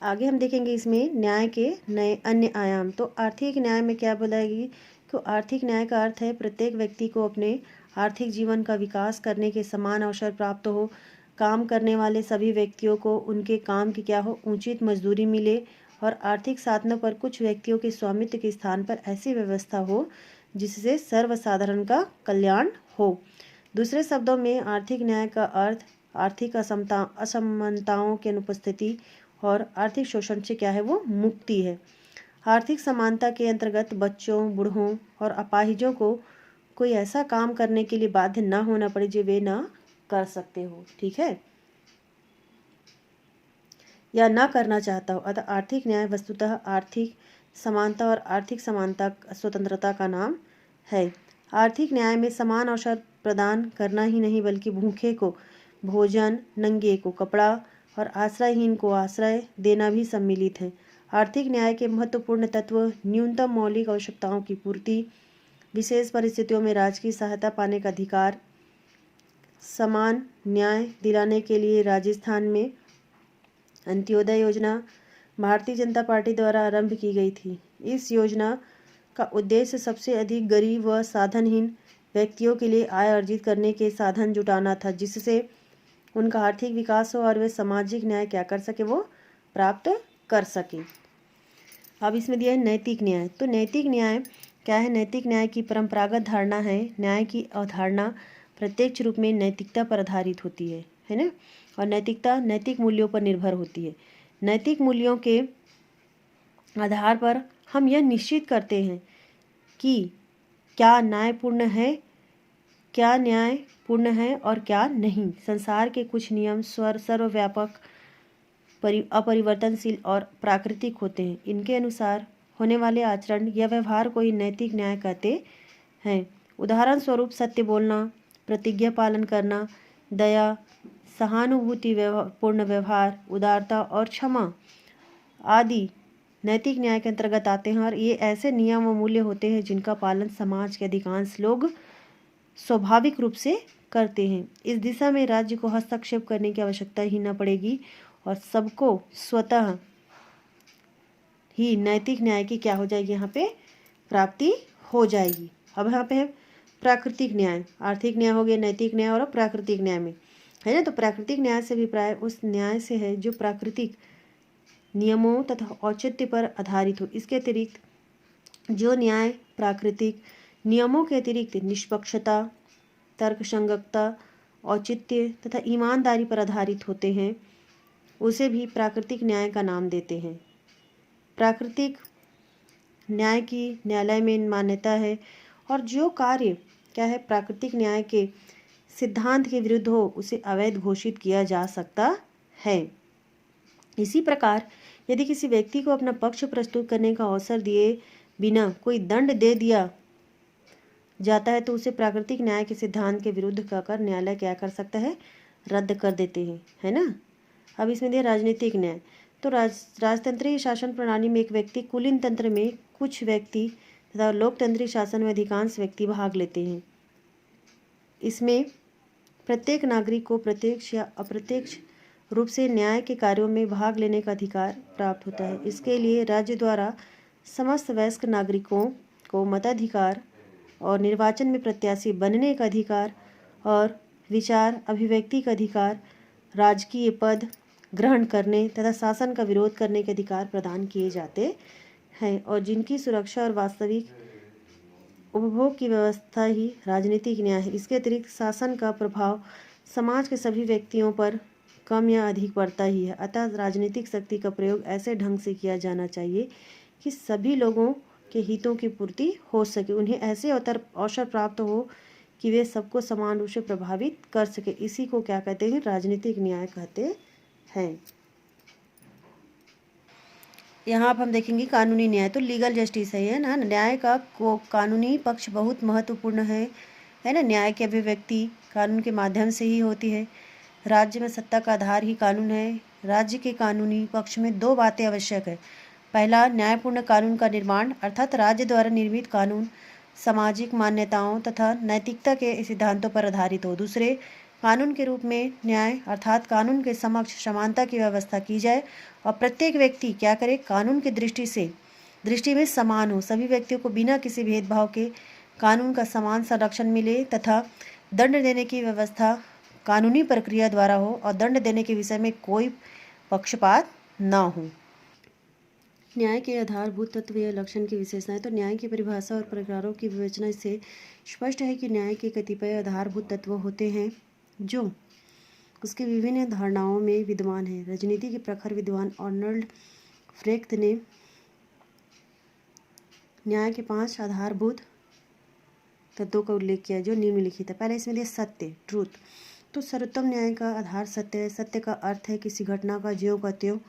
आगे हम देखेंगे इसमें न्याय के नए अन्य आयाम। तो आर्थिक न्याय में क्या बोलाएगी कि आर्थिक न्याय का अर्थ है प्रत्येक व्यक्ति को अपने आर्थिक जीवन का विकास करने के समान अवसर प्राप्त हो, काम करने वाले सभी व्यक्तियों को उनके काम की क्या हो उचित मजदूरी मिले और आर्थिक साधनों पर कुछ व्यक्तियों के स्वामित्व के स्थान पर ऐसी व्यवस्था हो जिससे सर्वसाधारण का कल्याण हो। दूसरे शब्दों में आर्थिक न्याय का अर्थ आर्थिक असमानताओं की अनुपस्थिति और आर्थिक शोषण से क्या है वो मुक्ति है। आर्थिक समानता के अंतर्गत बच्चों, बूढ़ों और अपाहिजों को कोई ऐसा काम करने के लिए बाध्य न होना पड़े जो वे न कर सकते हो, ठीक है, या न करना चाहता हो। अतः आर्थिक न्याय वस्तुतः आर्थिक समानता और आर्थिक समानता स्वतंत्रता का नाम है। आर्थिक न्याय में समान अवसर प्रदान करना ही नहीं बल्कि भूखे को भोजन, नंगे को कपड़ा और आश्रयहीन को आश्रय देना भी सम्मिलित है। आर्थिक न्याय के महत्वपूर्ण तत्व न्यूनतम मौलिक आवश्यकताओं की पूर्ति, विशेष परिस्थितियों में राजकीय सहायता पाने का अधिकार, समान न्याय दिलाने के लिए राजस्थान में अंत्योदय योजना भारतीय जनता पार्टी द्वारा आरंभ की गई थी। इस योजना का उद्देश्य सबसे अधिक गरीब व साधनहीन व्यक्तियों के लिए आय अर्जित करने के साधन जुटाना था, जिससे उनका आर्थिक विकास हो और वे सामाजिक न्याय क्या कर सके, वो प्राप्त कर सके। अब इसमें दिया है नैतिक न्याय। तो नैतिक न्याय क्या है? नैतिक न्याय की परंपरागत धारणा है न्याय की अवधारणा प्रत्यक्ष रूप में नैतिकता पर आधारित होती है ना, और नैतिकता नैतिक मूल्यों पर निर्भर होती है। नैतिक मूल्यों के आधार पर हम यह निश्चित करते हैं कि क्या न्यायपूर्ण है, क्या न्यायपूर्ण है और क्या नहीं। संसार के कुछ नियम सर्वव्यापक, अपरिवर्तनशील और प्राकृतिक होते हैं। इनके अनुसार होने वाले आचरण या व्यवहार को ही नैतिक न्याय कहते हैं। उदाहरण स्वरूप सत्य बोलना, प्रतिज्ञा पालन करना, दया, सहानुभूति पूर्ण व्यवहार, उदारता और क्षमा आदि नैतिक न्याय के अंतर्गत आते हैं और ये ऐसे नियम व मूल्य होते हैं जिनका पालन समाज के अधिकांश लोग स्वाभाविक रूप से करते हैं। इस दिशा में राज्य को हस्तक्षेप करने की आवश्यकता ही न पड़ेगी और सबको स्वतः ही नैतिक न्याय की क्या हो जाएगी, यहाँ पे प्राप्ति हो जाएगी। अब यहाँ पे है प्राकृतिक न्याय। आर्थिक न्याय हो गया, नैतिक न्याय और प्राकृतिक न्याय में है ना। तो प्राकृतिक न्याय से अभिप्राय उस न्याय से है जो प्राकृतिक नियमों तथा औचित्य पर आधारित हो। इसके अतिरिक्त जो न्याय प्राकृतिक नियमों के अतिरिक्त निष्पक्षता, तर्कसंगतता, औचित्य तथा ईमानदारी पर आधारित होते हैं, उसे भी प्राकृतिक न्याय का नाम देते हैं। प्राकृतिक न्याय की न्यायालय में मान्यता है और जो कार्य क्या है प्राकृतिक न्याय के सिद्धांत के विरुद्ध हो उसे अवैध घोषित किया जा सकता है। इसी प्रकार यदि किसी व्यक्ति को अपना पक्ष प्रस्तुत करने का अवसर दिए बिना कोई दंड दे दिया जाता है तो उसे प्राकृतिक न्याय के सिद्धांत के विरुद्ध कहकर न्यायालय क्या कर सकता है, रद्द कर देते हैं, है ना। अब इसमें दिया राजनीतिक न्याय। तो राजतंत्रीय शासन प्रणाली में एक व्यक्ति कुलीन तंत्र में कुछ व्यक्ति तथा लोकतंत्रीय शासन में अधिकांश व्यक्ति भाग लेते हैं। इसमें प्रत्येक नागरिक को प्रत्यक्ष या अप्रत्यक्ष रूप से न्याय के कार्यों में भाग लेने का अधिकार प्राप्त होता है। इसके लिए राज्य द्वारा समस्त वयस्क नागरिकों को मताधिकार और निर्वाचन में प्रत्याशी बनने का अधिकार और विचार अभिव्यक्ति का अधिकार, राजकीय पद ग्रहण करने तथा शासन का विरोध करने के अधिकार प्रदान किए जाते हैं और जिनकी सुरक्षा और वास्तविक उपभोग की व्यवस्था ही राजनीतिक न्याय है। इसके अतिरिक्त शासन का प्रभाव समाज के सभी व्यक्तियों पर कम या अधिक पड़ता ही है। अतः राजनीतिक शक्ति का प्रयोग ऐसे ढंग से किया जाना चाहिए कि सभी लोगों के हितों की पूर्ति हो सके, उन्हें ऐसे अवसर प्राप्त हो कि वे सबको समान रूप से प्रभावित कर सके। इसी को क्या कहते हैं, राजनीतिक न्याय कहते हैं। यहाँ अब हम देखेंगे कानूनी न्याय। तो लीगल जस्टिस है ना। न्याय का कानूनी पक्ष बहुत महत्वपूर्ण है ना। न्याय की अभिव्यक्ति कानून के माध्यम से ही होती है। राज्य में सत्ता का आधार ही कानून है। राज्य के कानूनी पक्ष में दो बातें आवश्यक है। पहला, न्यायपूर्ण कानून का निर्माण अर्थात राज्य द्वारा निर्मित कानून सामाजिक मान्यताओं तथा नैतिकता के सिद्धांतों पर आधारित हो। दूसरे, कानून के रूप में न्याय अर्थात कानून के समक्ष समानता की व्यवस्था की जाए और प्रत्येक व्यक्ति क्या करे, कानून की दृष्टि में समान हो। सभी व्यक्तियों को बिना किसी भेदभाव के कानून का समान संरक्षण मिले तथा दंड देने की व्यवस्था कानूनी प्रक्रिया द्वारा हो और दंड देने के विषय में कोई पक्षपात न हो। न्याय के आधारभूत तत्व या लक्षण की विशेषताएं। तो न्याय की परिभाषा और प्रकारों की विवेचना से स्पष्ट है कि न्याय के कतिपय आधारभूत तत्व होते हैं जो उसके विभिन्न धारणाओं में विद्यमान हैं। राजनीति के प्रखर विद्वान अर्नल्ड फ्रेख्त ने न्याय के 5 आधारभूत तत्वों का उल्लेख किया जो निम्नलिखित है। पहले इसमें दिया सत्य, ट्रूथ। तो सर्वोत्तम न्याय का आधार सत्य है। सत्य का अर्थ है किसी घटना का ज्यों का त्यों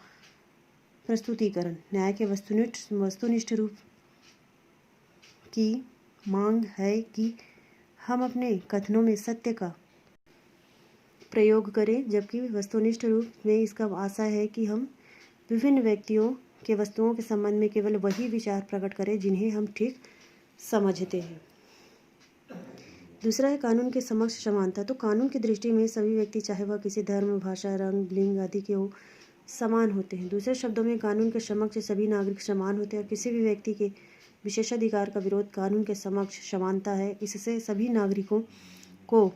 प्रस्तुतिकरण। न्याय के वस्तुनिष्ठ रूप की मांग है कि हम अपने कथनों में सत्य का प्रयोग करें, जबकि वस्तुनिष्ठ रूप में इसका आशा है कि हम विभिन्न व्यक्तियों के वस्तुओं के संबंध में केवल वही विचार प्रकट करें जिन्हें हम ठीक समझते हैं। दूसरा है कानून के समक्ष समानता। तो कानून की दृष्टि में सभी व्यक्ति, चाहे वह किसी धर्म, भाषा, रंग, लिंग आदि के हो, समान होते हैं। दूसरे शब्दों में कानून के समक्ष सभी नागरिक समान होते हैं और किसी भी व्यक्ति के विशेषाधिकार का विरोध कानून के समक्ष समानता है। इससे सभी नागरिकों को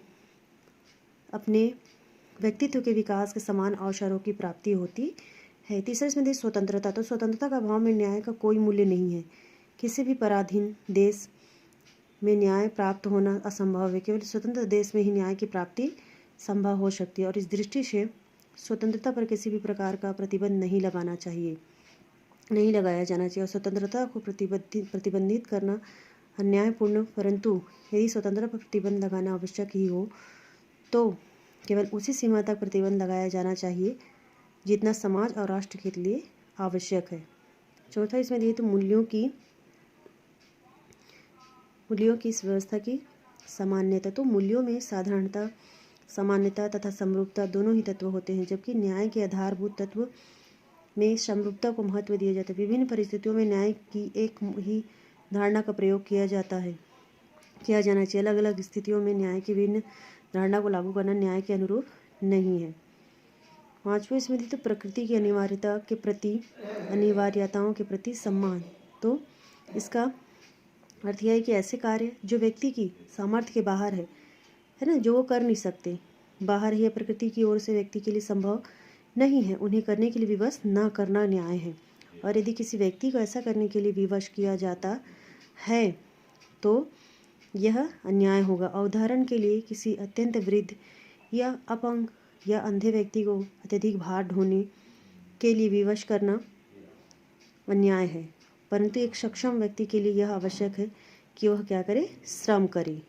अपने व्यक्तित्व के विकास के समान अवसरों की प्राप्ति होती है। तीसरा इसमें स्वतंत्रता। तो स्वतंत्रता का अभाव में न्याय का कोई मूल्य नहीं है। किसी भी पराधीन देश में न्याय प्राप्त होना असंभव है। केवल स्वतंत्र देश में ही न्याय की प्राप्ति संभव हो सकती है और इस दृष्टि से स्वतंत्रता पर किसी भी प्रकार का प्रतिबंध नहीं लगाया जाना चाहिए और स्वतंत्रता को प्रतिबंधित करना अन्यायपूर्ण, परंतु यदि स्वतंत्रता पर प्रतिबंध लगाना आवश्यक ही हो तो केवल उसी सीमा तक प्रतिबंध लगाया जाना चाहिए जितना समाज और राष्ट्र के लिए आवश्यक है। चौथा इसमें दिए तो मूल्यों की इस व्यवस्था की सामान्यता। तो मूल्यों में साधारणता, सामान्यता तथा समरूपता दोनों ही तत्व होते हैं, जबकि न्याय के आधारभूत तत्व में समरूपता को महत्व दिया जाता है। विभिन्न परिस्थितियों में न्याय की एक ही धारणा का प्रयोग किया जाना चाहिए। अलग अलग स्थितियों में न्याय की विभिन्न धारणा को लागू करना न्याय के अनुरूप नहीं है। पांचवें इसमें तो प्रकृति की अनिवार्यताओं के प्रति सम्मान। तो इसका अर्थ यह है कि ऐसे कार्य जो व्यक्ति की सामर्थ्य के बाहर है ना, जो वो कर नहीं सकते, बाहर ही प्रकृति की ओर से व्यक्ति के लिए संभव नहीं है, उन्हें करने के लिए विवश न करना न्याय है। और यदि किसी व्यक्ति को ऐसा करने के लिए विवश किया जाता है तो यह अन्याय होगा। उदाहरण के लिए किसी अत्यंत वृद्ध या अपंग या अंधे व्यक्ति को अत्यधिक भार ढोने के लिए विवश करना अन्याय है, परंतु एक सक्षम व्यक्ति के लिए यह आवश्यक है कि वह क्या करे, श्रम करे।